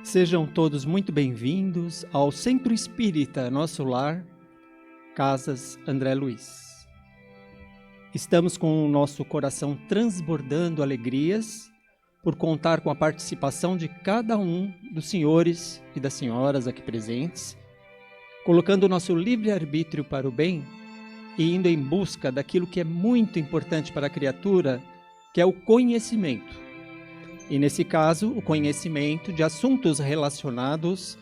Sejam todos muito bem-vindos ao Centro Espírita Nosso Lar, Casas André Luiz. Estamos com o nosso coração transbordando alegrias por contar com a participação de cada um dos senhores e das senhoras aqui presentes, colocando o nosso livre-arbítrio para o bem e indo em busca daquilo que é muito importante para a criatura, que é o conhecimento. E nesse caso, o conhecimento de assuntos relacionados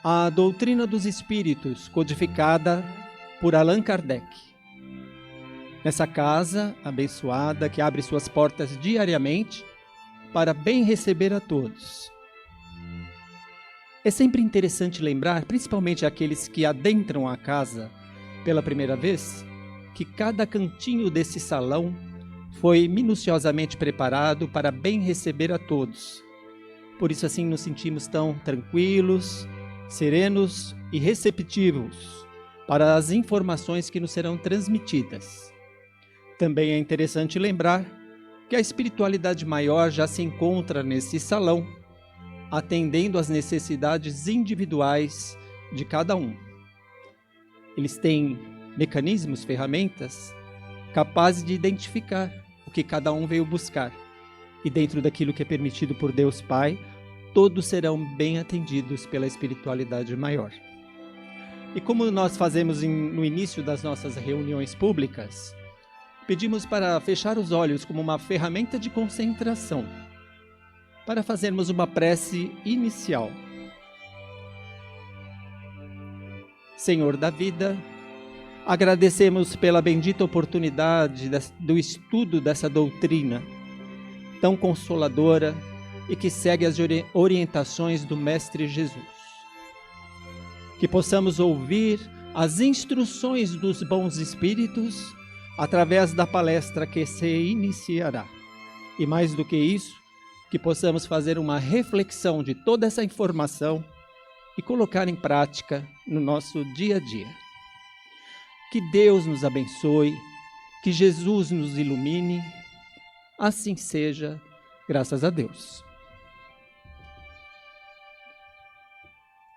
à doutrina dos espíritos, codificada por Allan Kardec. Nessa casa abençoada, que abre suas portas diariamente para bem receber a todos. É sempre interessante lembrar, principalmente aqueles que adentram a casa pela primeira vez, que cada cantinho desse salão foi minuciosamente preparado para bem receber a todos. Por isso assim nos sentimos tão tranquilos, serenos e receptivos para as informações que nos serão transmitidas. Também é interessante lembrar que a espiritualidade maior já se encontra nesse salão, atendendo às necessidades individuais de cada um. Eles têm mecanismos, ferramentas capazes de identificar o que cada um veio buscar. E dentro daquilo que é permitido por Deus Pai, todos serão bem atendidos pela espiritualidade maior. E como nós fazemos no início das nossas reuniões públicas, pedimos para fechar os olhos como uma ferramenta de concentração, para fazermos uma prece inicial. Senhor da vida, agradecemos pela bendita oportunidade do estudo dessa doutrina tão consoladora e que segue as orientações do Mestre Jesus. Que possamos ouvir as instruções dos bons espíritos através da palestra que se iniciará. E mais do que isso, que possamos fazer uma reflexão de toda essa informação e colocar em prática no nosso dia a dia. Que Deus nos abençoe, que Jesus nos ilumine, assim seja, graças a Deus.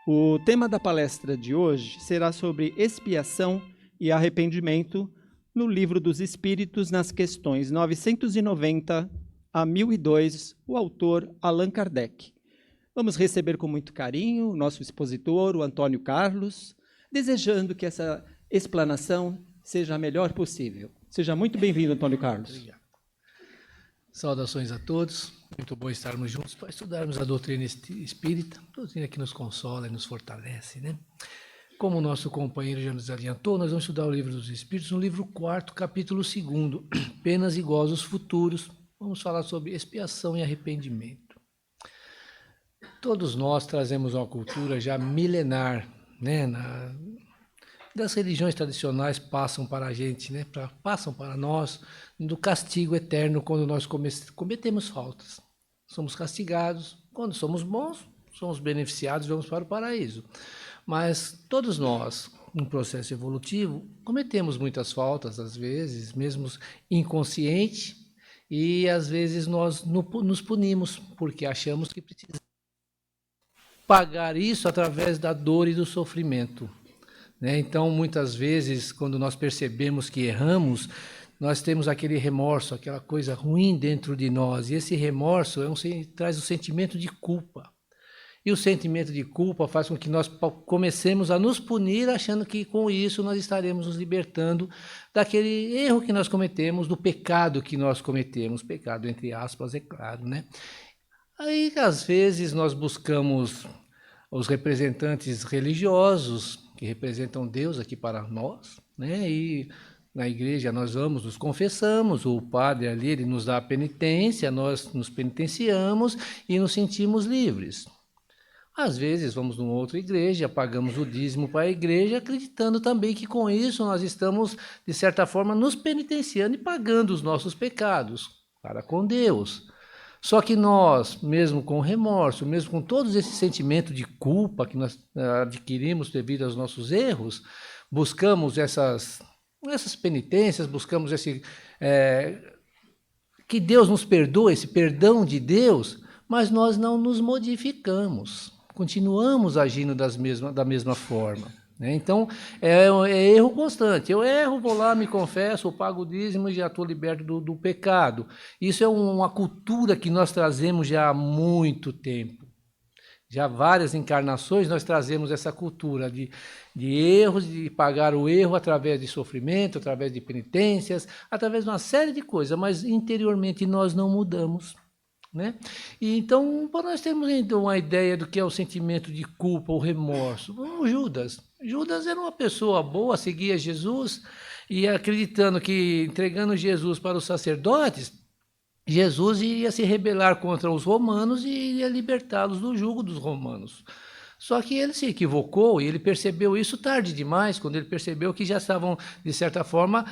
O tema da palestra de hoje será sobre expiação e arrependimento no Livro dos Espíritos, nas questões 990 a 1002, o autor Allan Kardec. Vamos receber com muito carinho o nosso expositor, o Antônio Carlos, desejando que essa explanação seja a melhor possível. Seja muito bem-vindo, Antônio Carlos. Obrigado. Saudações a todos. Muito bom estarmos juntos para estudarmos a doutrina espírita, doutrina que nos consola e nos fortalece, né? Como o nosso companheiro já nos adiantou, nós vamos estudar o Livro dos Espíritos, no livro 4º, capítulo 2º, Penas e Gozos Futuros. Vamos falar sobre expiação e arrependimento. Todos nós trazemos uma cultura já milenar, né? Das religiões tradicionais passam para a gente, né? Passam para nós do castigo eterno quando nós cometemos faltas. Somos castigados. Quando somos bons, somos beneficiados, vamos para o paraíso. Mas todos nós, num processo evolutivo, cometemos muitas faltas, às vezes, mesmo inconsciente, e às vezes nós nos punimos, porque achamos que precisamos pagar isso através da dor e do sofrimento. Então, muitas vezes, quando nós percebemos que erramos, nós temos aquele remorso, aquela coisa ruim dentro de nós. E esse remorso traz o sentimento de culpa. E o sentimento de culpa faz com que nós comecemos a nos punir, achando que com isso nós estaremos nos libertando daquele erro que nós cometemos, do pecado que nós cometemos. Pecado, entre aspas, é claro, né? Aí, às vezes, nós buscamos os representantes religiosos, que representam Deus aqui para nós, né? E na igreja nós vamos, nos confessamos, o padre ali ele nos dá a penitência, nós nos penitenciamos e nos sentimos livres. Às vezes vamos numa outra igreja, pagamos o dízimo para a igreja, acreditando também que com isso nós estamos, de certa forma, nos penitenciando e pagando os nossos pecados para com Deus. Só que nós, mesmo com remorso, mesmo com todos esse sentimento de culpa que nós adquirimos devido aos nossos erros, buscamos essas penitências, buscamos que Deus nos perdoe, esse perdão de Deus, mas nós não nos modificamos. continuamos agindo da mesma forma. Né? Então, é erro constante. Eu erro, vou lá, me confesso, eu pago o dízimo e já estou liberto do pecado. Isso é uma cultura que nós trazemos já há muito tempo. Já várias encarnações nós trazemos essa cultura de erros, de pagar o erro através de sofrimento, através de penitências, através de uma série de coisas, mas interiormente nós não mudamos. Né? E então, nós temos então uma ideia do que é o sentimento de culpa ou remorso. Judas era uma pessoa boa, seguia Jesus e acreditando que entregando Jesus para os sacerdotes, Jesus ia se rebelar contra os romanos e iria libertá-los do jugo dos romanos. Só que ele se equivocou e ele percebeu isso tarde demais, quando ele percebeu que já estavam, de certa forma,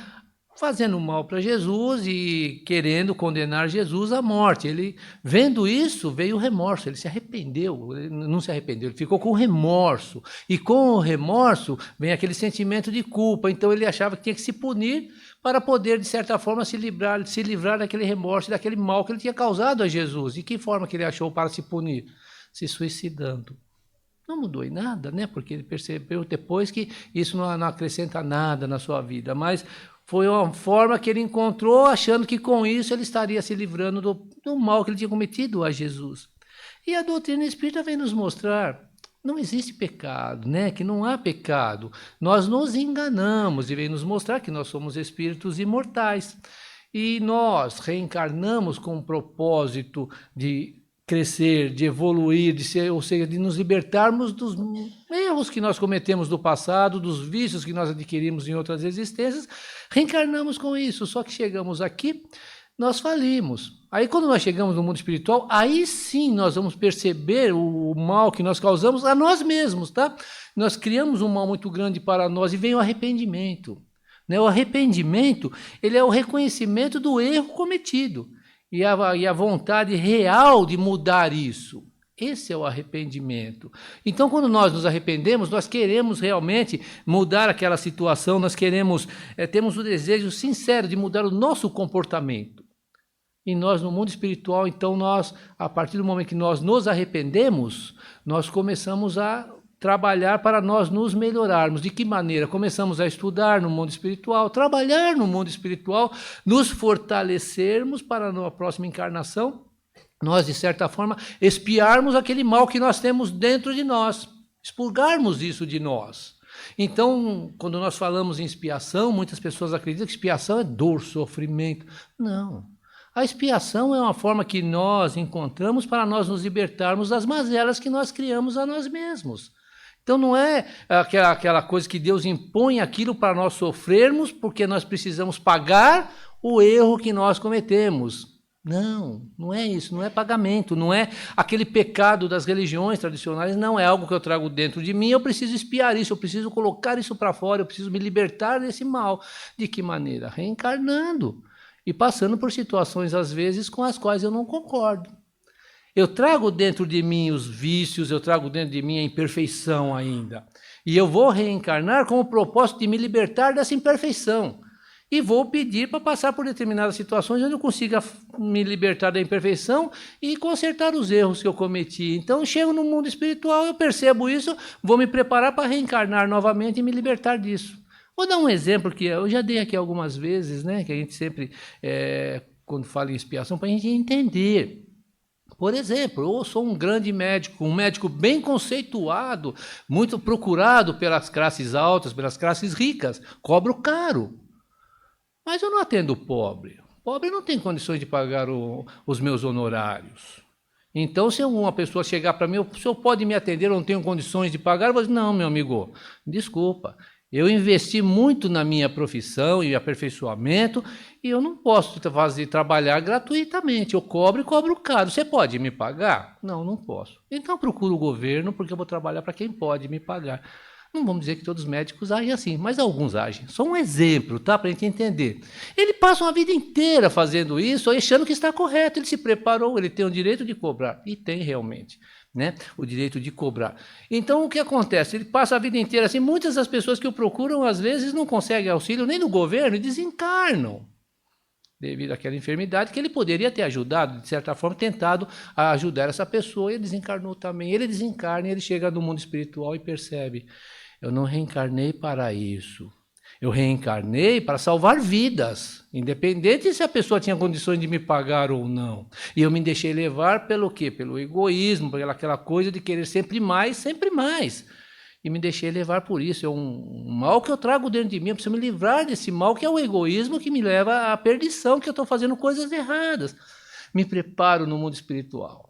fazendo mal para Jesus e querendo condenar Jesus à morte. Ele, vendo isso, veio o remorso, ele se arrependeu, ele não se arrependeu, ele ficou com remorso. E com o remorso vem aquele sentimento de culpa, então ele achava que tinha que se punir para poder, de certa forma, se livrar daquele remorso, daquele mal que ele tinha causado a Jesus. E que forma que ele achou para se punir? Se suicidando. Não mudou em nada, né? Porque ele percebeu depois que isso não acrescenta nada na sua vida, mas foi uma forma que ele encontrou, achando que com isso ele estaria se livrando do mal que ele tinha cometido a Jesus. E a doutrina espírita vem nos mostrar, não existe pecado, né? Que não há pecado. Nós nos enganamos e vem nos mostrar que nós somos espíritos imortais. E nós reencarnamos com o propósito de crescer, de evoluir, ou seja, de nos libertarmos dos erros que nós cometemos do passado, dos vícios que nós adquirimos em outras existências, reencarnamos com isso, só que chegamos aqui, nós falimos. Aí quando nós chegamos no mundo espiritual, aí sim nós vamos perceber o mal que nós causamos a nós mesmos, tá? Nós criamos um mal muito grande para nós e vem o arrependimento. Né? O arrependimento, ele é o reconhecimento do erro cometido. E a vontade real de mudar isso. Esse é o arrependimento. Então, quando nós nos arrependemos, nós queremos realmente mudar aquela situação, nós queremos, temos o desejo sincero de mudar o nosso comportamento. E nós, no mundo espiritual, então, a partir do momento que nós nos arrependemos, nós começamos a trabalhar para nós nos melhorarmos. De que maneira? Começamos a estudar no mundo espiritual, trabalhar no mundo espiritual, nos fortalecermos para na próxima encarnação, nós, de certa forma, expiarmos aquele mal que nós temos dentro de nós, expurgarmos isso de nós. Então, quando nós falamos em expiação, muitas pessoas acreditam que expiação é dor, sofrimento. Não. A expiação é uma forma que nós encontramos para nós nos libertarmos das mazelas que nós criamos a nós mesmos. Então não é aquela coisa que Deus impõe aquilo para nós sofrermos porque nós precisamos pagar o erro que nós cometemos. Não, não é isso, não é pagamento, não é aquele pecado das religiões tradicionais, não é algo que eu trago dentro de mim, eu preciso expiar isso, eu preciso colocar isso para fora, eu preciso me libertar desse mal. De que maneira? Reencarnando e passando por situações, às vezes, com as quais eu não concordo. Eu trago dentro de mim os vícios, eu trago dentro de mim a imperfeição ainda. E eu vou reencarnar com o propósito de me libertar dessa imperfeição. E vou pedir para passar por determinadas situações onde eu consiga me libertar da imperfeição e consertar os erros que eu cometi. Então, chego no mundo espiritual, eu percebo isso, vou me preparar para reencarnar novamente e me libertar disso. Vou dar um exemplo que eu já dei aqui algumas vezes, né, que a gente sempre, quando fala em expiação, para a gente entender. Por exemplo, eu sou um grande médico, um médico bem conceituado, muito procurado pelas classes altas, pelas classes ricas, cobro caro. Mas eu não atendo o pobre. O pobre não tem condições de pagar os meus honorários. Então, se uma pessoa chegar para mim, o senhor pode me atender, eu não tenho condições de pagar? Eu vou dizer, não, meu amigo, desculpa. Eu investi muito na minha profissão e aperfeiçoamento e eu não posso trabalhar gratuitamente. Eu cobro e cobro caro. Você pode me pagar? Não, não posso. Então procuro o governo porque eu vou trabalhar para quem pode me pagar. Não vamos dizer que todos os médicos agem assim, mas alguns agem. Só um exemplo, tá? Para a gente entender. Ele passa uma vida inteira fazendo isso, achando que está correto. Ele se preparou, ele tem o direito de cobrar. E tem realmente. Né, o direito de cobrar. Então, o que acontece? Ele passa a vida inteira assim, muitas das pessoas que o procuram, às vezes, não conseguem auxílio nem do governo e desencarnam. devido àquela enfermidade, que ele poderia ter ajudado, de certa forma, tentado ajudar essa pessoa, e ele desencarnou também. Ele desencarna e ele chega no mundo espiritual e percebe: eu não reencarnei para isso. Eu reencarnei para salvar vidas, independente se a pessoa tinha condições de me pagar ou não. E eu me deixei levar pelo quê? Pelo egoísmo, pelaquela coisa de querer sempre mais, sempre mais. E me deixei levar por isso. É um mal que eu trago dentro de mim. Eu preciso me livrar desse mal, que é o egoísmo, que me leva à perdição, que eu estou fazendo coisas erradas. Me preparo no mundo espiritual.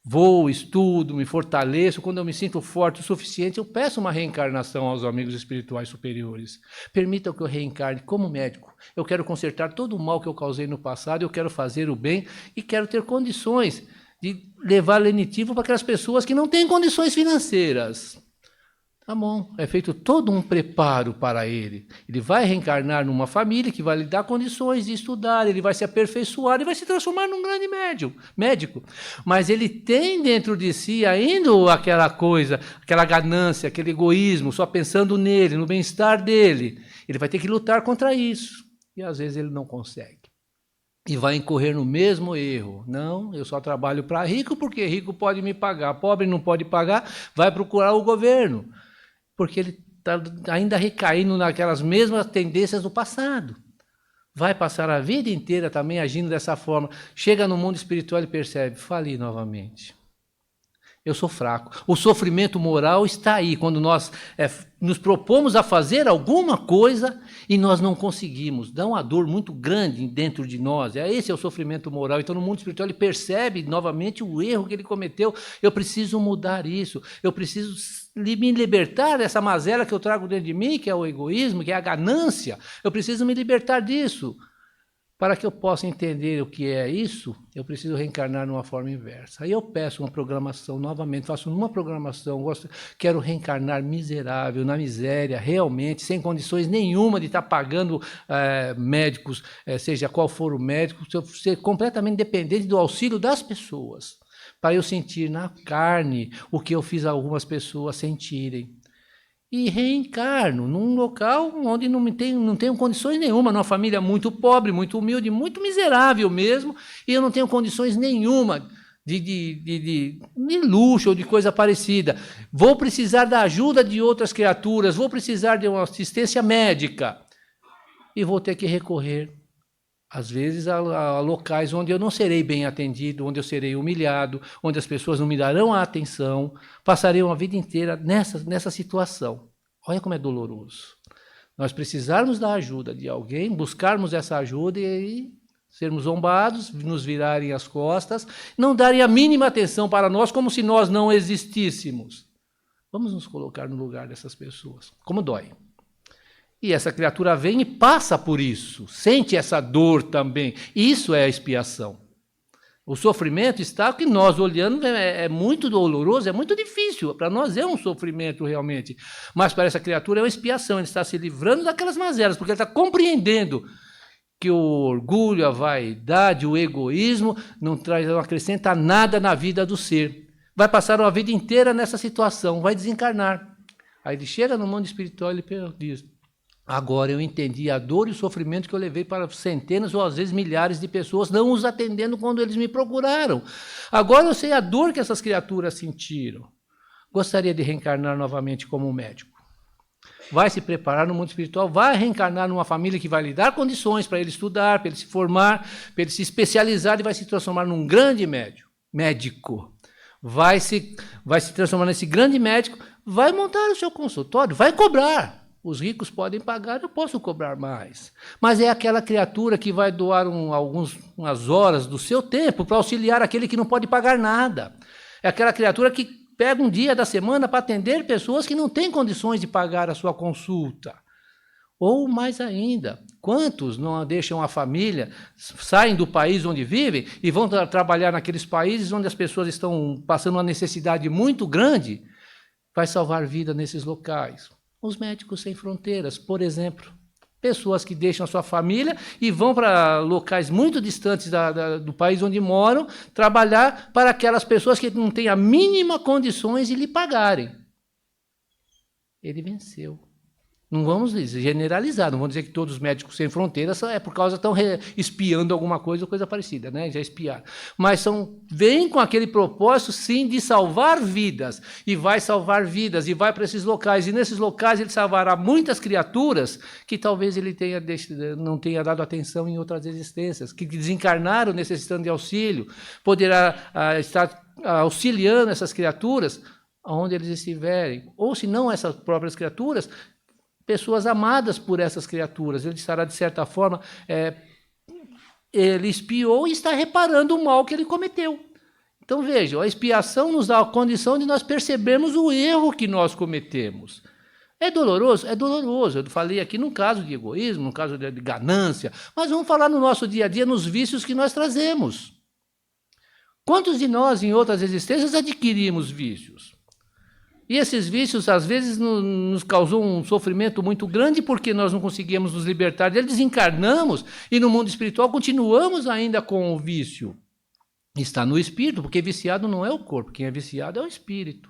Vou, estudo, me fortaleço. Quando eu me sinto forte o suficiente, eu peço uma reencarnação aos amigos espirituais superiores. Permitam que eu reencarne como médico. Eu quero consertar todo o mal que eu causei no passado, eu quero fazer o bem e quero ter condições de levar lenitivo para aquelas pessoas que não têm condições financeiras. Tá bom, é feito todo um preparo para ele. Ele vai reencarnar numa família que vai lhe dar condições de estudar, ele vai se aperfeiçoar e vai se transformar num grande médico. Mas ele tem dentro de si ainda aquela coisa, aquela ganância, aquele egoísmo, só pensando nele, no bem-estar dele. Ele vai ter que lutar contra isso. E às vezes ele não consegue. E vai incorrer no mesmo erro. Não, eu só trabalho para rico porque rico pode me pagar. Pobre não pode pagar, vai procurar o governo. Porque ele está ainda recaindo naquelas mesmas tendências do passado. Vai passar a vida inteira também agindo dessa forma. Chega no mundo espiritual e percebe: fali novamente. Eu sou fraco. O sofrimento moral está aí, quando nós nos propomos a fazer alguma coisa e nós não conseguimos. Dá uma dor muito grande dentro de nós. Esse é o sofrimento moral. Então, no mundo espiritual, ele percebe novamente o erro que ele cometeu. Eu preciso mudar isso. Eu preciso me libertar dessa mazela que eu trago dentro de mim, que é o egoísmo, que é a ganância. Eu preciso me libertar disso. Para que eu possa entender o que é isso, eu preciso reencarnar numa forma inversa. Aí eu peço uma programação novamente, faço uma programação, quero reencarnar miserável, na miséria, realmente, sem condições nenhuma de estar pagando médicos, seja qual for o médico, ser completamente dependente do auxílio das pessoas, para eu sentir na carne o que eu fiz algumas pessoas sentirem. E reencarno num local onde não tenho condições nenhuma, numa família muito pobre, muito humilde, muito miserável mesmo, e eu não tenho condições nenhuma de luxo ou de coisa parecida. Vou precisar da ajuda de outras criaturas, vou precisar de uma assistência médica, e vou ter que recorrer, às vezes, a locais onde eu não serei bem atendido, onde eu serei humilhado, onde as pessoas não me darão a atenção, passarei uma vida inteira nessa situação. Olha como é doloroso. Nós precisarmos da ajuda de alguém, buscarmos essa ajuda e sermos zombados, nos virarem as costas, não darem a mínima atenção para nós, como se nós não existíssemos. Vamos nos colocar no lugar dessas pessoas. Como dói. E essa criatura vem e passa por isso, sente essa dor também. Isso é a expiação. O sofrimento está que nós olhando é muito doloroso, é muito difícil. Para nós é um sofrimento realmente. Mas para essa criatura é uma expiação, ele está se livrando daquelas mazelas, porque ele está compreendendo que o orgulho, a vaidade, o egoísmo não acrescenta nada na vida do ser. Vai passar uma vida inteira nessa situação, vai desencarnar. Aí ele chega no mundo espiritual e ele diz: agora eu entendi a dor e o sofrimento que eu levei para centenas ou às vezes milhares de pessoas, não os atendendo quando eles me procuraram. Agora eu sei a dor que essas criaturas sentiram. Gostaria de reencarnar novamente como médico. Vai se preparar no mundo espiritual, vai reencarnar numa família que vai lhe dar condições para ele estudar, para ele se formar, para ele se especializar e vai se transformar num grande médico. Vai se transformar nesse grande médico, vai montar o seu consultório, vai cobrar. Os ricos podem pagar, eu posso cobrar mais. Mas é aquela criatura que vai doar umas horas do seu tempo para auxiliar aquele que não pode pagar nada. É aquela criatura que pega um dia da semana para atender pessoas que não têm condições de pagar a sua consulta. Ou mais ainda, quantos não deixam a família, saem do país onde vivem e vão trabalhar naqueles países onde as pessoas estão passando uma necessidade muito grande, vai salvar vida nesses locais. Os Médicos Sem Fronteiras, por exemplo. Pessoas que deixam a sua família e vão para locais muito distantes do país onde moram, trabalhar para aquelas pessoas que não têm a mínima condições de lhe pagarem. Ele venceu. Não vamos generalizar, não vamos dizer que todos os médicos sem fronteiras é por causa estão espiando alguma coisa ou coisa parecida, né? Já espiaram. Mas vêm com aquele propósito, sim, de salvar vidas. E vai salvar vidas, e vai para esses locais. E nesses locais ele salvará muitas criaturas que talvez ele não tenha dado atenção em outras existências, que desencarnaram necessitando de auxílio. Poderá estar auxiliando essas criaturas onde eles estiverem. Ou, se não essas próprias criaturas, pessoas amadas por essas criaturas. Ele estará, de certa forma, ele espiou e está reparando o mal que ele cometeu. Então, vejam, a expiação nos dá a condição de nós percebermos o erro que nós cometemos. É doloroso? É doloroso. Eu falei aqui no caso de egoísmo, no caso de ganância, mas vamos falar no nosso dia a dia, nos vícios que nós trazemos. Quantos de nós, em outras existências, adquirimos vícios? E esses vícios, às vezes, nos causou um sofrimento muito grande porque nós não conseguimos nos libertar dele, desencarnamos e no mundo espiritual continuamos ainda com o vício. Está no espírito, porque viciado não é o corpo, quem é viciado é o espírito.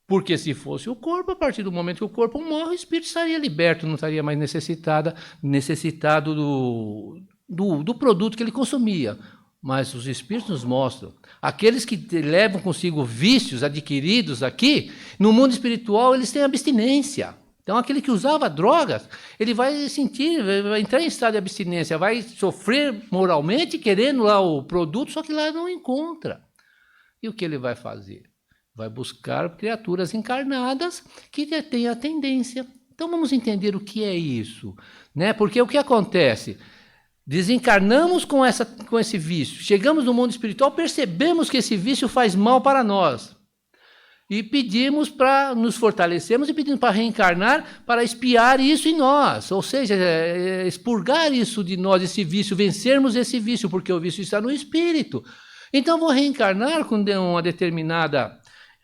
Porque se fosse o corpo, a partir do momento que o corpo morre, o espírito estaria liberto, não estaria mais necessitado do produto que ele consumia. Mas os espíritos nos mostram, aqueles que levam consigo vícios adquiridos aqui, no mundo espiritual eles têm abstinência. Então aquele que usava drogas, ele vai entrar em estado de abstinência, vai sofrer moralmente querendo lá o produto, só que lá não encontra. E o que ele vai fazer? Vai buscar criaturas encarnadas que têm a tendência. Então vamos entender o que é isso, né? Porque o que acontece? Desencarnamos com esse vício, chegamos no mundo espiritual, percebemos que esse vício faz mal para nós. E pedimos para nos fortalecermos e pedimos para reencarnar, para expiar isso em nós. Ou seja, expurgar isso de nós, esse vício, vencermos esse vício, porque o vício está no espírito. Então vou reencarnar com uma determinada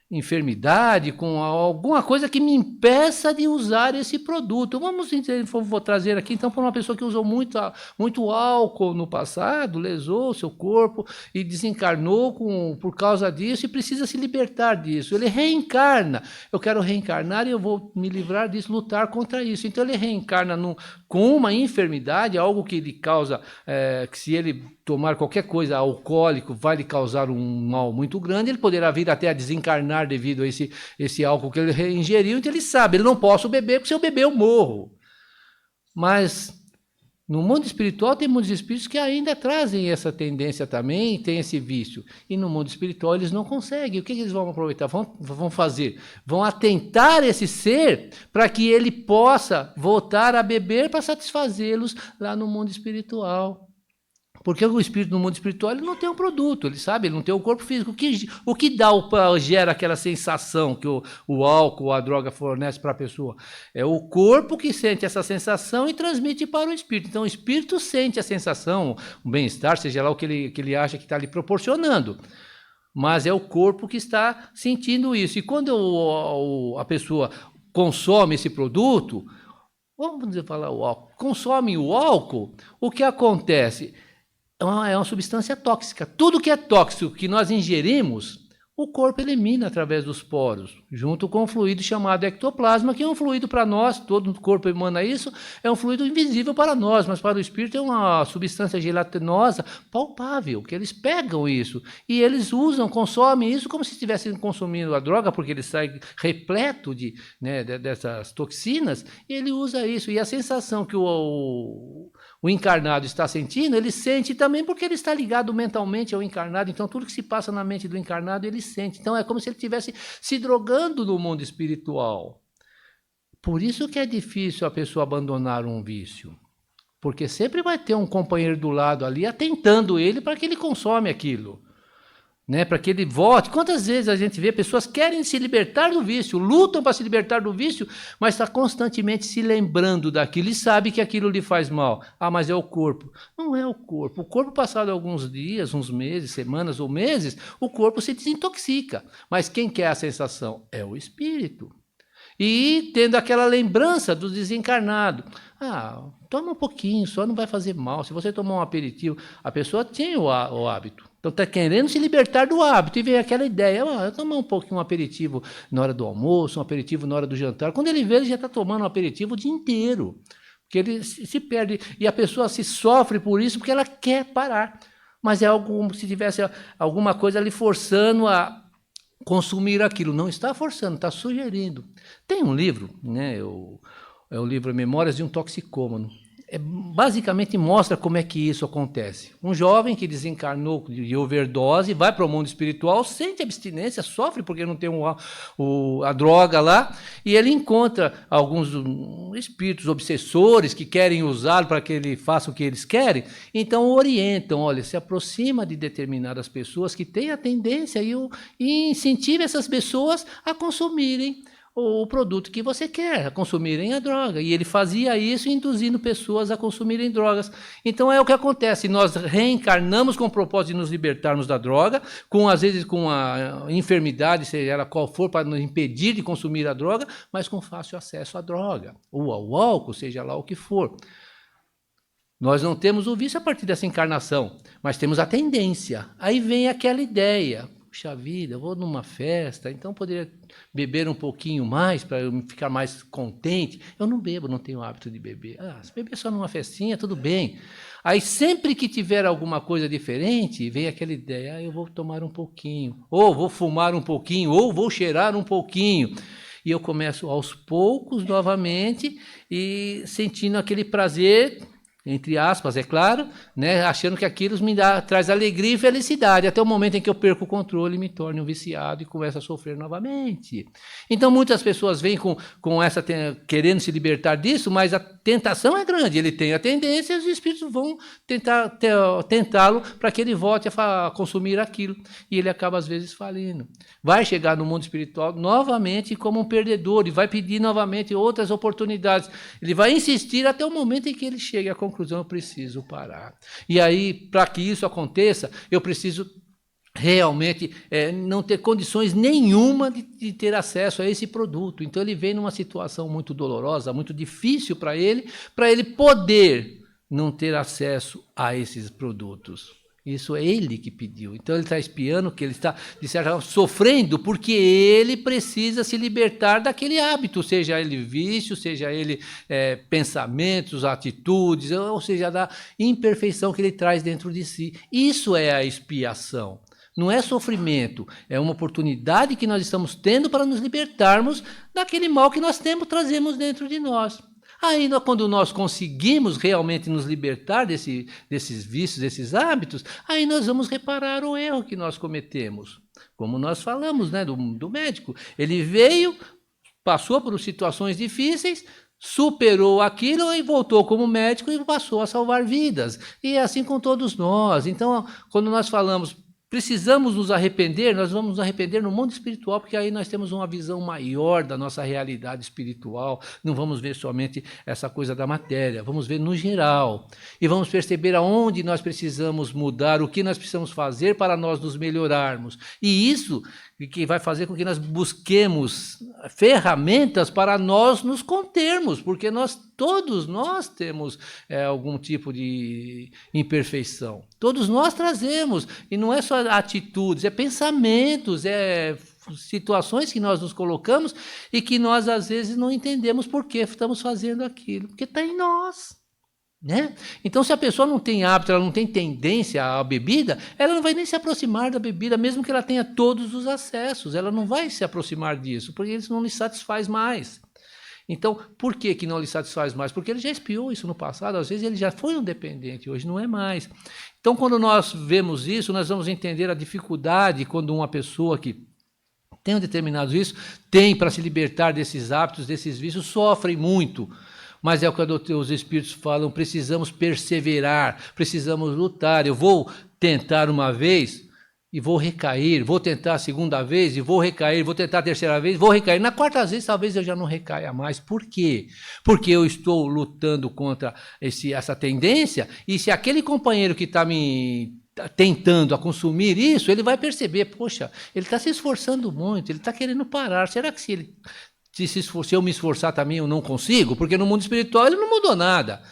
enfermidade, com alguma coisa que me impeça de usar esse produto. Vou trazer aqui então para uma pessoa que usou muito álcool no passado, lesou o seu corpo e desencarnou por causa disso e precisa se libertar disso. Ele reencarna. Eu quero reencarnar e eu vou me livrar disso, lutar contra isso. Então ele reencarna com uma enfermidade, algo que lhe causa, que se ele tomar qualquer coisa alcoólico vai lhe causar um mal muito grande, ele poderá vir até a desencarnar devido a esse álcool que ele ingeriu, então ele sabe, ele não posso beber, porque se eu beber eu morro. Mas no mundo espiritual tem muitos espíritos que ainda trazem essa tendência também, tem esse vício. E no mundo espiritual eles não conseguem. O que eles vão aproveitar? Vão fazer? Vão atentar esse ser para que ele possa voltar a beber para satisfazê-los lá no mundo espiritual. Porque o espírito no mundo espiritual ele não tem um produto, ele sabe, ele não tem um corpo físico. O que gera aquela sensação que o álcool, a droga fornece para a pessoa? É o corpo que sente essa sensação e transmite para o espírito. Então o espírito sente a sensação, o bem-estar, seja lá o que ele acha que está lhe proporcionando. Mas é o corpo que está sentindo isso. E quando a pessoa consome esse produto, consome o álcool, o que acontece? É uma substância tóxica. Tudo que é tóxico que nós ingerimos, o corpo elimina através dos poros, junto com um fluido chamado ectoplasma, que é um fluido para nós, todo o corpo emana isso, é um fluido invisível para nós, mas para o espírito é uma substância gelatinosa, palpável, que eles pegam isso, e eles consomem isso como se estivessem consumindo a droga, porque ele sai repleto dessas toxinas, e ele usa isso, e a sensação que o encarnado está sentindo, ele sente também porque ele está ligado mentalmente ao encarnado, então tudo que se passa na mente do encarnado ele sente, então é como se ele estivesse se drogando no mundo espiritual. Por isso que é difícil a pessoa abandonar um vício, porque sempre vai ter um companheiro do lado ali atentando ele para que ele consome aquilo. Para que ele volte. Quantas vezes a gente vê pessoas que querem se libertar do vício, lutam para se libertar do vício, mas está constantemente se lembrando daquilo e sabe que aquilo lhe faz mal. Mas é o corpo. Não é o corpo. O corpo, passado alguns dias, uns meses, semanas ou meses, o corpo se desintoxica. Mas quem quer a sensação? É o espírito. e tendo aquela lembrança do desencarnado. Toma um pouquinho, só não vai fazer mal. Se você tomar um aperitivo, a pessoa tem o hábito. Então está querendo se libertar do hábito e vem aquela ideia, tomar um pouquinho um aperitivo na hora do almoço, um aperitivo na hora do jantar. Quando ele vê, ele já está tomando um aperitivo o dia inteiro. Porque ele se perde e a pessoa se sofre por isso porque ela quer parar. Mas é algo como se tivesse alguma coisa ali forçando a consumir aquilo. Não está forçando, está sugerindo. Tem um livro, né? É o livro Memórias de um Toxicômano. Basicamente mostra como é que isso acontece. Um jovem que desencarnou de overdose, vai para o mundo espiritual, sente abstinência, sofre porque não tem a droga lá, e ele encontra alguns espíritos obsessores que querem usá-lo para que ele faça o que eles querem, então orientam, olha, se aproxima de determinadas pessoas que têm a tendência e incentive essas pessoas a consumirem o produto que você quer, a consumirem a droga. E ele fazia isso induzindo pessoas a consumirem drogas. Então é o que acontece, nós reencarnamos com o propósito de nos libertarmos da droga, às vezes com a enfermidade, seja ela qual for, para nos impedir de consumir a droga, mas com fácil acesso à droga, ou ao álcool, seja lá o que for. Nós não temos o vício a partir dessa encarnação, mas temos a tendência. Aí vem aquela ideia, puxa vida, eu vou numa festa, então poderia beber um pouquinho mais para eu ficar mais contente. Eu não bebo, não tenho hábito de beber. Se beber só numa festinha, tudo bem. Aí sempre que tiver alguma coisa diferente, vem aquela ideia, eu vou tomar um pouquinho, ou vou fumar um pouquinho, ou vou cheirar um pouquinho. E eu começo aos poucos novamente e sentindo aquele prazer, entre aspas, é claro, né, achando que aquilo traz alegria e felicidade, até o momento em que eu perco o controle e me torno um viciado e começo a sofrer novamente. Então, muitas pessoas vêm com essa, querendo se libertar disso, mas a tentação é grande, ele tem a tendência e os espíritos vão tentá-lo para que ele volte a consumir aquilo, e ele acaba, às vezes, falindo. Vai chegar no mundo espiritual novamente como um perdedor, e vai pedir novamente outras oportunidades. Ele vai insistir até o momento em que ele chegue à conclusão, eu preciso parar. E aí, para que isso aconteça, eu preciso realmente não ter condições nenhuma de ter acesso a esse produto. Então ele vem numa situação muito dolorosa, muito difícil para ele poder não ter acesso a esses produtos. Isso é ele que pediu. Então ele está espiando, que ele está, de certa forma, sofrendo, porque ele precisa se libertar daquele hábito, seja ele vício, seja ele pensamentos, atitudes, ou seja, da imperfeição que ele traz dentro de si. Isso é a expiação. Não é sofrimento, é uma oportunidade que nós estamos tendo para nos libertarmos daquele mal que nós trazemos dentro de nós. Aí, quando nós conseguimos realmente nos libertar desses vícios, desses hábitos, aí nós vamos reparar o erro que nós cometemos. Como nós falamos, né, do médico. Ele veio, passou por situações difíceis, superou aquilo e voltou como médico e passou a salvar vidas. E é assim com todos nós. Então, quando nós falamos, precisamos nos arrepender, nós vamos nos arrepender no mundo espiritual, porque aí nós temos uma visão maior da nossa realidade espiritual, não vamos ver somente essa coisa da matéria, vamos ver no geral, e vamos perceber aonde nós precisamos mudar, o que nós precisamos fazer para nós nos melhorarmos, e isso que vai fazer com que nós busquemos ferramentas para nós nos contermos, porque todos nós temos algum tipo de imperfeição. Todos nós trazemos, e não é só atitudes, é pensamentos, é situações que nós nos colocamos e que nós, às vezes, não entendemos por que estamos fazendo aquilo, porque está em nós. Né? Então, se a pessoa não tem hábito, ela não tem tendência à bebida, ela não vai nem se aproximar da bebida, mesmo que ela tenha todos os acessos, ela não vai se aproximar disso, porque isso não lhe satisfaz mais. Então, por que não lhe satisfaz mais? Porque ele já expiou isso no passado, às vezes ele já foi um dependente, hoje não é mais. Então, quando nós vemos isso, nós vamos entender a dificuldade quando uma pessoa que tem um determinado vício, tem para se libertar desses hábitos, desses vícios, sofre muito. Mas é o que os espíritos falam, precisamos perseverar, precisamos lutar. Eu vou tentar uma vez e vou recair, vou tentar a segunda vez e vou recair, vou tentar a terceira vez, vou recair. Na quarta vez, talvez eu já não recaia mais. Por quê? Porque eu estou lutando contra essa tendência, e se aquele companheiro que está me tentando a consumir isso, ele vai perceber, poxa, ele está se esforçando muito, ele está querendo parar. Será que se ele Se eu me esforçar também eu não consigo, porque no mundo espiritual ele não mudou nada.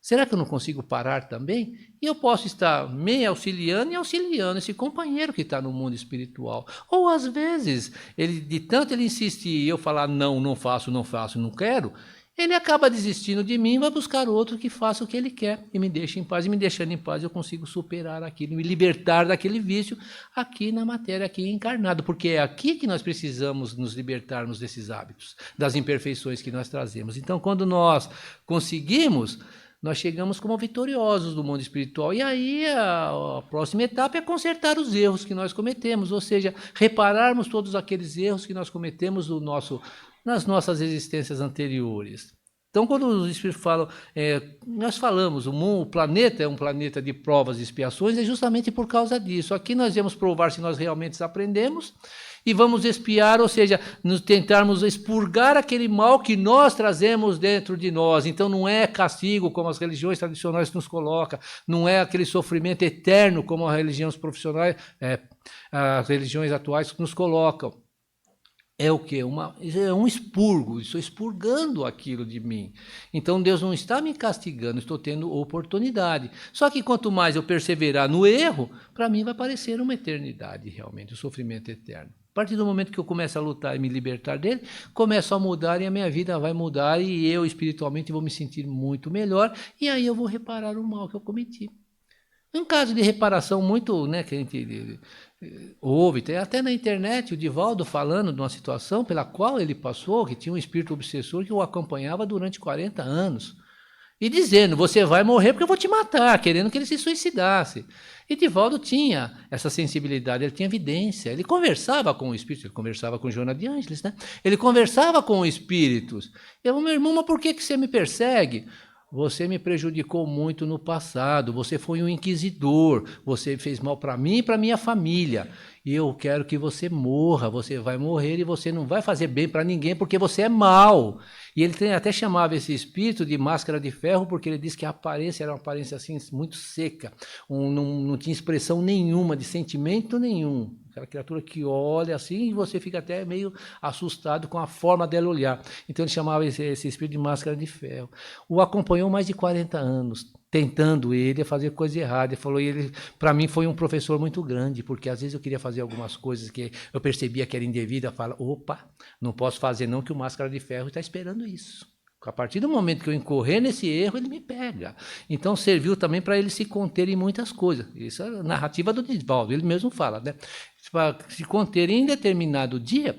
Será que eu não consigo parar também? E eu posso estar me auxiliando e auxiliando esse companheiro que está no mundo espiritual. Ou às vezes, de tanto ele insistir e eu falar não, não faço, não quero, ele acaba desistindo de mim e vai buscar outro que faça o que ele quer e me deixe em paz. E me deixando em paz eu consigo superar aquilo, me libertar daquele vício aqui na matéria, aqui encarnado. Porque é aqui que nós precisamos nos libertarmos desses hábitos, das imperfeições que nós trazemos. Então, quando nós conseguimos, nós chegamos como vitoriosos do mundo espiritual. E aí a próxima etapa é consertar os erros que nós cometemos, ou seja, repararmos todos aqueles erros que nós cometemos nas nossas existências anteriores. Então, quando os espíritos falam, nós falamos, o planeta é um planeta de provas e expiações, é justamente por causa disso. Aqui nós vamos provar se nós realmente aprendemos e vamos expiar, ou seja, tentarmos expurgar aquele mal que nós trazemos dentro de nós. Então não é castigo como as religiões tradicionais nos colocam, não é aquele sofrimento eterno como as religiões profissionais, as religiões atuais nos colocam. É o quê? É um expurgo, estou expurgando aquilo de mim. Então Deus não está me castigando, estou tendo oportunidade. Só que quanto mais eu perseverar no erro, para mim vai parecer uma eternidade realmente, o sofrimento eterno. A partir do momento que eu começo a lutar e me libertar dele, começo a mudar e a minha vida vai mudar e eu espiritualmente vou me sentir muito melhor e aí eu vou reparar o mal que eu cometi. Um caso de reparação muito, que a gente ouve, tem até na internet o Divaldo falando de uma situação pela qual ele passou, que tinha um espírito obsessor que o acompanhava durante 40 anos. E dizendo, você vai morrer porque eu vou te matar, querendo que ele se suicidasse. E Divaldo tinha essa sensibilidade, ele tinha evidência, ele conversava com o espírito, ele conversava com Joana de Ângeles, Ele conversava com espíritos. Eu, meu irmão, mas por que você me persegue? Você me prejudicou muito no passado, você foi um inquisidor, você fez mal para mim e para minha família. E eu quero que você morra, você vai morrer e você não vai fazer bem para ninguém porque você é mau. E ele até chamava esse espírito de máscara de ferro porque ele disse que a aparência era uma aparência assim muito seca, não tinha expressão nenhuma, de sentimento nenhum. Aquela criatura que olha assim e você fica até meio assustado com a forma dela olhar. Então ele chamava esse espírito de máscara de ferro. O acompanhou mais de 40 anos, tentando ele a fazer coisa errada. Ele falou, ele para mim foi um professor muito grande, porque às vezes eu queria fazer algumas coisas que eu percebia que era indevida. Eu falo, opa, não posso fazer não, que o máscara de ferro está esperando isso. A partir do momento que eu incorrer nesse erro, ele me pega. Então serviu também para ele se conter em muitas coisas. Isso é a narrativa do Divaldo, ele mesmo fala, Para se conter em determinado dia,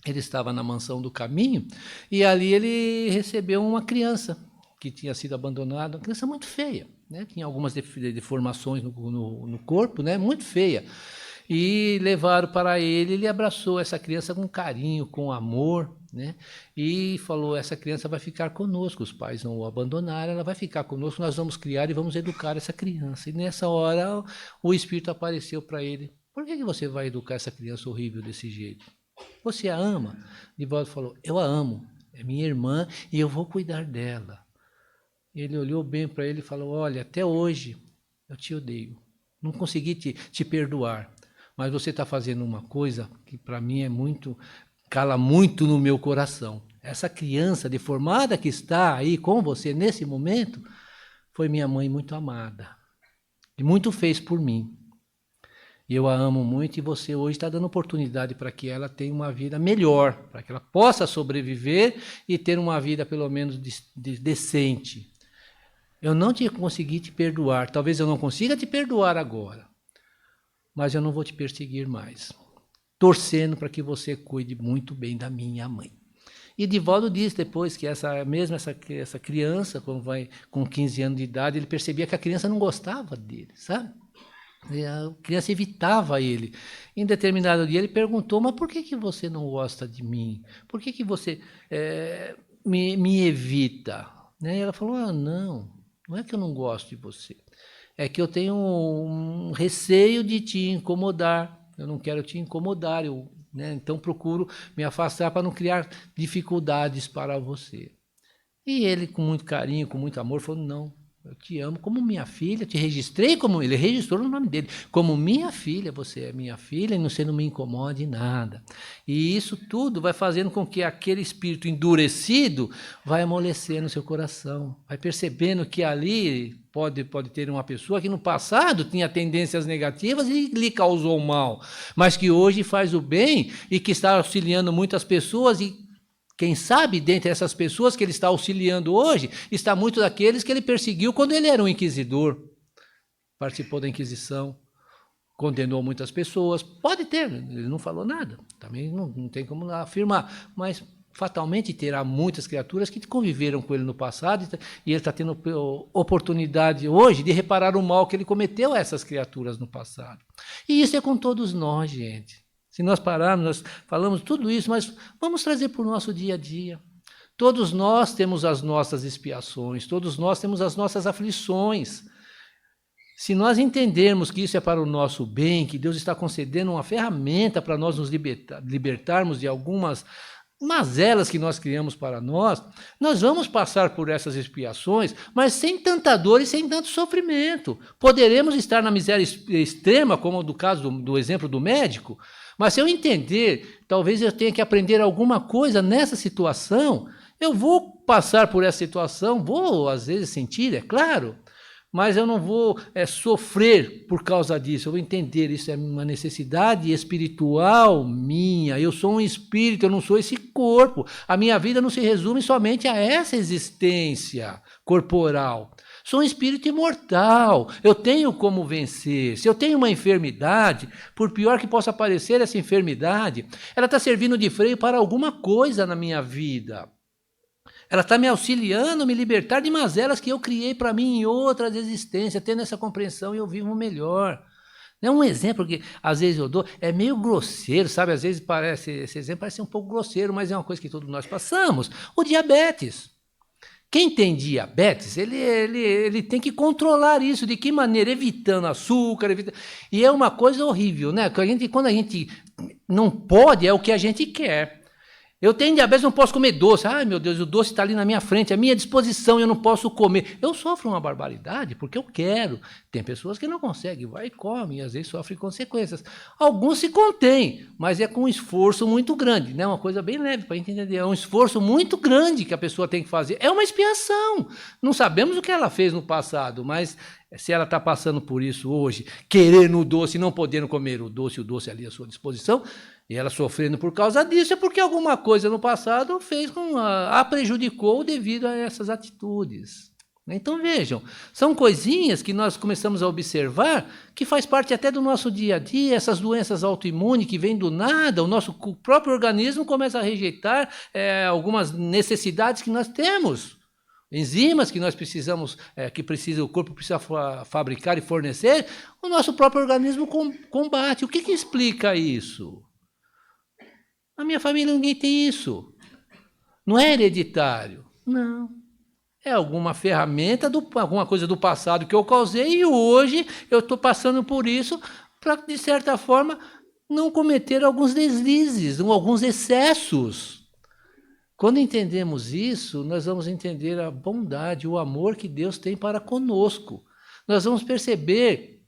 ele estava na mansão do caminho, e ali ele recebeu uma criança que tinha sido abandonada, uma criança muito feia, tinha algumas deformações no corpo, muito feia. E levaram para ele abraçou essa criança com carinho, com amor, e falou, essa criança vai ficar conosco, os pais não o abandonaram, ela vai ficar conosco, nós vamos criar e vamos educar essa criança. E nessa hora o espírito apareceu para ele, por que você vai educar essa criança horrível desse jeito? Você a ama? Divaldo falou, eu a amo, é minha irmã e eu vou cuidar dela. Ele olhou bem para ele e falou, olha, até hoje eu te odeio, não consegui te perdoar, mas você está fazendo uma coisa que para mim cala muito no meu coração. Essa criança deformada que está aí com você nesse momento, foi minha mãe muito amada, e muito fez por mim. E eu a amo muito e você hoje está dando oportunidade para que ela tenha uma vida melhor, para que ela possa sobreviver e ter uma vida pelo menos decente. Eu não consegui te perdoar, talvez eu não consiga te perdoar agora, mas eu não vou te perseguir mais, torcendo para que você cuide muito bem da minha mãe. E Divaldo diz depois que essa criança, quando vai com 15 anos de idade, ele percebia que a criança não gostava dele, sabe? E a criança evitava ele. Em determinado dia ele perguntou, mas por que você não gosta de mim? Por que você me evita? E ela falou, não é que eu não gosto de você, é que eu tenho um receio de te incomodar, eu não quero te incomodar, então procuro me afastar para não criar dificuldades para você. E ele, com muito carinho, com muito amor, falou, não, Eu te amo como minha filha, te registrei como... Ele registrou no nome dele. Como minha filha, você é minha filha e você não me incomode em nada. E isso tudo vai fazendo com que aquele espírito endurecido vai amolecer no seu coração. Vai percebendo que ali pode ter uma pessoa que no passado tinha tendências negativas e lhe causou mal, mas que hoje faz o bem e que está auxiliando muitas pessoas e quem sabe, dentre essas pessoas que ele está auxiliando hoje, está muito daqueles que ele perseguiu quando ele era um inquisidor. Participou da Inquisição, condenou muitas pessoas. Pode ter, ele não falou nada. Também não tem como afirmar. Mas, fatalmente, terá muitas criaturas que conviveram com ele no passado e ele está tendo oportunidade hoje de reparar o mal que ele cometeu a essas criaturas no passado. E isso é com todos nós, gente. Se nós pararmos, nós falamos tudo isso, mas vamos trazer para o nosso dia a dia. Todos nós temos as nossas expiações, todos nós temos as nossas aflições. Se nós entendermos que isso é para o nosso bem, que Deus está concedendo uma ferramenta para nós nos libertarmos de algumas mazelas que nós criamos para nós vamos passar por essas expiações, mas sem tanta dor e sem tanto sofrimento. Poderemos estar na miséria extrema, como do caso do exemplo do médico, mas se eu entender, talvez eu tenha que aprender alguma coisa nessa situação, eu vou passar por essa situação, vou às vezes sentir, é claro, mas eu não vou sofrer por causa disso, eu vou entender, isso é uma necessidade espiritual minha, eu sou um espírito, eu não sou esse corpo, a minha vida não se resume somente a essa existência corporal. Sou um espírito imortal, eu tenho como vencer. Se eu tenho uma enfermidade, por pior que possa parecer essa enfermidade, ela está servindo de freio para alguma coisa na minha vida. Ela está me auxiliando a me libertar de mazelas que eu criei para mim em outras existências. Tendo essa compreensão, eu vivo melhor. É um exemplo que às vezes eu dou, é meio grosseiro, sabe? Às vezes esse exemplo parece um pouco grosseiro, mas é uma coisa que todos nós passamos. O diabetes. Quem tem diabetes, ele tem que controlar isso. De que maneira? Evitando açúcar. E é uma coisa horrível, né? Quando a gente não pode, é o que a gente quer. Eu tenho diabetes, não posso comer doce. Ai, meu Deus, o doce está ali na minha frente, à minha disposição, eu não posso comer. Eu sofro uma barbaridade porque eu quero. Tem pessoas que não conseguem, vai e come, e às vezes sofrem consequências. Alguns se contêm, mas é com um esforço muito grande, né? Uma coisa bem leve para a gente entender. É um esforço muito grande que a pessoa tem que fazer. É uma expiação. Não sabemos o que ela fez no passado, mas se ela está passando por isso hoje, querendo o doce e não podendo comer o doce ali à sua disposição, e ela sofrendo por causa disso, é porque alguma coisa no passado a prejudicou devido a essas atitudes. Então vejam, são coisinhas que nós começamos a observar que faz parte até do nosso dia a dia, essas doenças autoimunes que vêm do nada, o nosso próprio organismo começa a rejeitar algumas necessidades que nós temos. Enzimas que nós precisamos, o corpo precisa fabricar e fornecer, o nosso próprio organismo combate. O que explica isso? Na minha família ninguém tem isso. Não é hereditário. Não. É alguma ferramenta, alguma coisa do passado que eu causei e hoje eu estou passando por isso para, de certa forma, não cometer alguns deslizes, alguns excessos. Quando entendemos isso, nós vamos entender a bondade, o amor que Deus tem para conosco. Nós vamos perceber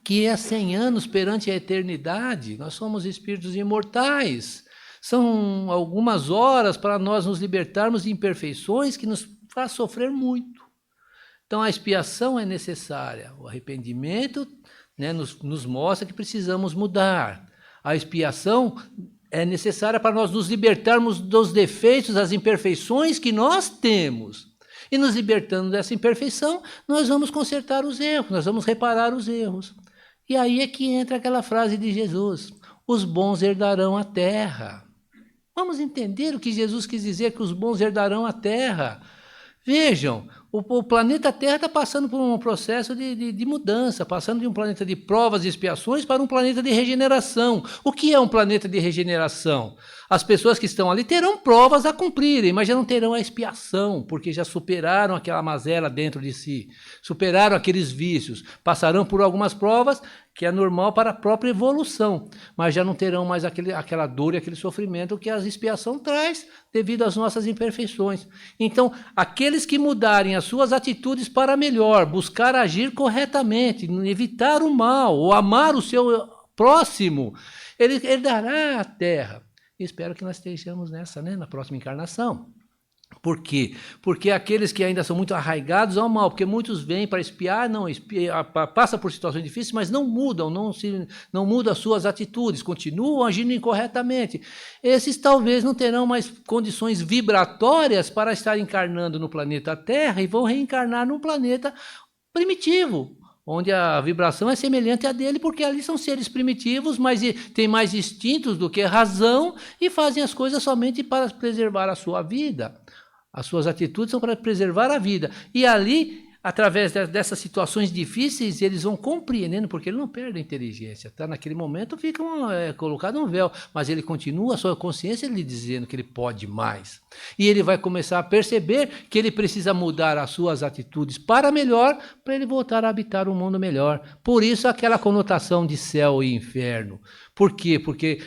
que é 100 anos perante a eternidade. Nós somos espíritos imortais. São algumas horas para nós nos libertarmos de imperfeições que nos faz sofrer muito. Então a expiação é necessária. O arrependimento, né, nos mostra que precisamos mudar. A expiação é necessária para nós nos libertarmos dos defeitos, das imperfeições que nós temos. E nos libertando dessa imperfeição, nós vamos consertar os erros, nós vamos reparar os erros. E aí é que entra aquela frase de Jesus: os bons herdarão a terra. Vamos entender o que Jesus quis dizer, que os bons herdarão a terra. Vejam, o planeta Terra está passando por um processo de mudança, passando de um planeta de provas e expiações para um planeta de regeneração. O que é um planeta de regeneração? As pessoas que estão ali terão provas a cumprirem, mas já não terão a expiação, porque já superaram aquela mazela dentro de si, superaram aqueles vícios, passarão por algumas provas que é normal para a própria evolução, mas já não terão mais aquela dor e aquele sofrimento que a expiação traz devido às nossas imperfeições. Então, aqueles que mudarem as suas atitudes para melhor, buscar agir corretamente, evitar o mal, ou amar o seu próximo, ele herdará a terra. Espero que nós estejamos nessa, né, na próxima encarnação. Por quê? Porque aqueles que ainda são muito arraigados ao mal, porque muitos vêm para espiar, passa por situações difíceis, mas não mudam, não mudam as suas atitudes, continuam agindo incorretamente. Esses talvez não terão mais condições vibratórias para estar encarnando no planeta Terra e vão reencarnar num planeta primitivo, onde a vibração é semelhante à dele, porque ali são seres primitivos, mas têm mais instintos do que razão e fazem as coisas somente para preservar a sua vida. As suas atitudes são para preservar a vida. E ali, através dessas situações difíceis, eles vão compreendendo, porque ele não perde a inteligência. Tá? Naquele momento fica colocado um véu, mas ele continua, a sua consciência lhe dizendo que ele pode mais. E ele vai começar a perceber que ele precisa mudar as suas atitudes para melhor, para ele voltar a habitar um mundo melhor. Por isso aquela conotação de céu e inferno. Por quê? Porque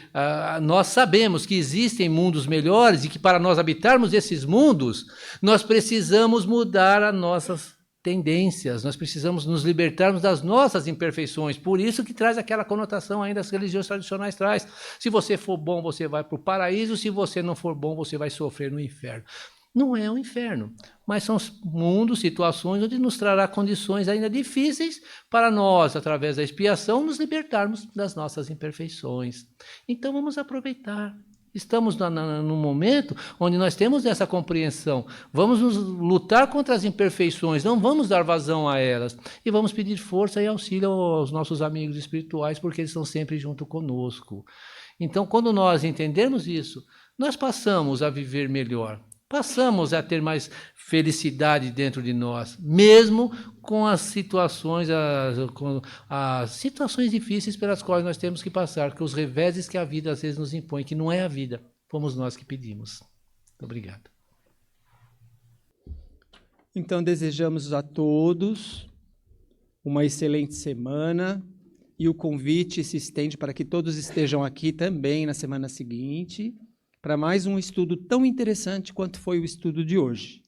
nós sabemos que existem mundos melhores e que para nós habitarmos esses mundos, nós precisamos mudar as nossas tendências, nós precisamos nos libertarmos das nossas imperfeições. Por isso que traz aquela conotação ainda das religiões tradicionais traz. Se você for bom, você vai para o paraíso, se você não for bom, você vai sofrer no inferno. Não é um inferno, mas são mundos, situações onde nos trará condições ainda difíceis para nós, através da expiação, nos libertarmos das nossas imperfeições. Então vamos aproveitar. Estamos num momento onde nós temos essa compreensão. Vamos lutar contra as imperfeições, não vamos dar vazão a elas. E vamos pedir força e auxílio aos nossos amigos espirituais, porque eles estão sempre junto conosco. Então, quando nós entendermos isso, nós passamos a viver melhor. Passamos a ter mais felicidade dentro de nós, mesmo com as situações difíceis pelas quais nós temos que passar, com os reveses que a vida às vezes nos impõe, que não é a vida, fomos nós que pedimos. Muito obrigado. Então, desejamos a todos uma excelente semana e o convite se estende para que todos estejam aqui também na semana seguinte, para mais um estudo tão interessante quanto foi o estudo de hoje.